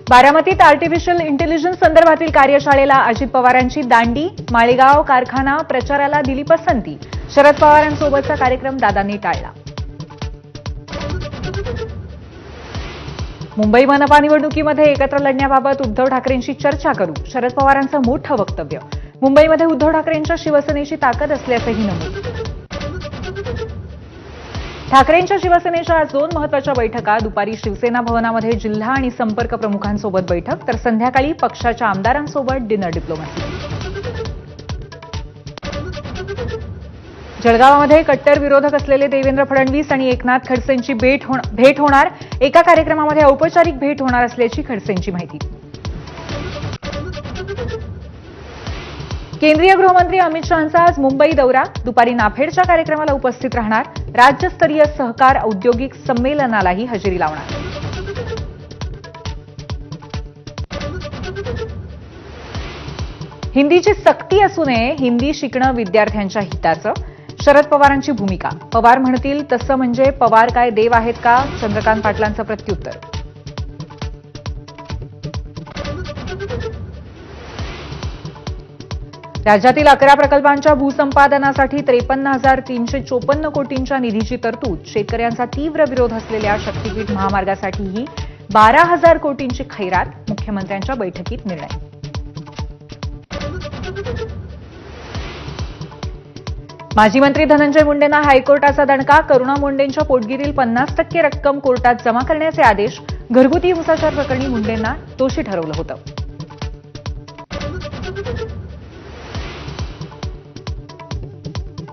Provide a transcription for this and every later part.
बारामतीत artificial intelligence संदर्भातील कार्यशाळेला अजित पवारांची दांडी, माळेगाव कारखाना प्रचाराला दिली पसंती. शरद पवारांसोबतचा कार्यक्रम दादांनी टाळला. मुंबई मनपा निवडणुकीमध्ये एकत्र लढण्याबाबत उद्धव ठाकरेंशी चर्चा करू. शरद पवारांचं मोठं वक्तव्य. मुंबईमध्ये उद्धव ठाकरेंच्या शिवसेनेची ताकद असल्याचंही नमूद. ठाकरेंच्या शिवसेनेच्या आज 2 महत्वाच्या बैठका. दुपारी शिवसेना भवनामध्ये जिल्हा आणि संपर्क प्रमुखांसोबत बैठक, तर संध्याकाळी पक्षाच्या आमदारांसोबत डिनर डिप्लोमसी. जळगावामध्ये कट्टर विरोधक असलेले देवेंद्र फडणवीस आणि एकनाथ खडसेंची भेट होणार. एका कार्यक्रमामध्ये औपचारिक भेट होणार असल्याची खडसेंची माहिती. केंद्रीय गृहमंत्री अमित शहांचा आज मुंबई दौरा. दुपारी नाफेडच्या कार्यक्रमाला उपस्थित राहणार. राज्यस्तरीय सहकार औद्योगिक संमेलनालाही हजेरी लावणार. हिंदीची सक्ती असू नये, हिंदी शिकणं विद्यार्थ्यांच्या हिताचं. शरद पवारांची भूमिका. पवार म्हणतील तसं म्हणजे पवार काय देव आहेत का? चंद्रकांत पाटलांचं प्रत्युत्तर. राज्यातील 11 प्रकल्पांच्या भूसंपादनासाठी 53,354 कोटींच्या निधीची तरतूद. शेतकऱ्यांचा तीव्र विरोध असलेल्या शक्तीपीठ महामार्गासाठीही 12,000 कोटींची खैरात. मुख्यमंत्र्यांच्या बैठकीत निर्णय. माजी मंत्री धनंजय मुंडेंना हायकोर्टाचा दणका. करुणा मुंडेंच्या पोटगीरील 50% रक्कम कोर्टात जमा करण्याचे आदेश. घरगुती हिंसाचार प्रकरणी मुंडेंना दोषी ठरवलं होतं.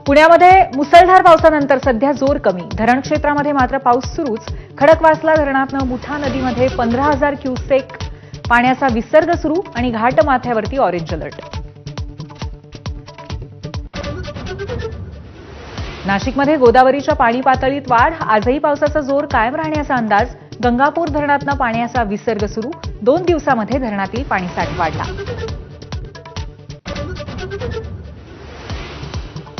पुण्यामध्ये मुसळधार पावसानंतर सध्या जोर कमी. धरण क्षेत्रामध्ये मात्र पाऊस सुरूच. खडकवासला धरणातनं मुठा नदीमध्ये 15,000 क्युसेक पाण्याचा विसर्ग सुरू आणि घाटमाथ्यावरती ऑरेंज अलर्ट. नाशिकमध्ये गोदावरीच्या पाणी पातळीत वाढ. आजही पावसाचा जोर कायम राहण्याचा अंदाज. गंगापूर धरणातनं पाण्याचा विसर्ग सुरू. 2 दिवसामध्ये धरणातील पाणीसाठा वाढला.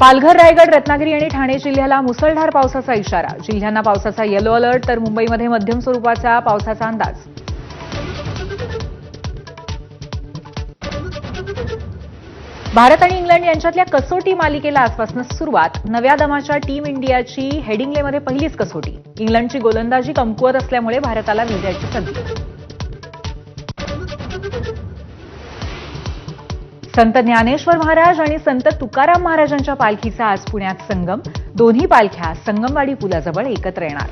पालघर, रायगड, रत्नागिरी आणि ठाणे जिल्ह्याला मुसळधार पावसाचा इशारा. जिल्ह्यांना पावसाचा येलो अलर्ट, तर मुंबईमध्ये मध्यम स्वरूपाच्या पावसाचा अंदाज. भारत आणि इंग्लंड यांच्यातल्या कसोटी मालिकेला आजपासून सुरुवात. नव्या दमाच्या टीम इंडियाची हेडिंग्लेमध्ये पहिलीच कसोटी. इंग्लंडची गोलंदाजी कमकुवत असल्यामुळे भारताला विजयाची संधी. संत ज्ञानेश्वर महाराज आणि संत तुकाराम महाराजांच्या पालखीचा आज पुण्यात संगम. दोन्ही पालख्या संगमवाडी पुलाजवळ एकत्र येणार.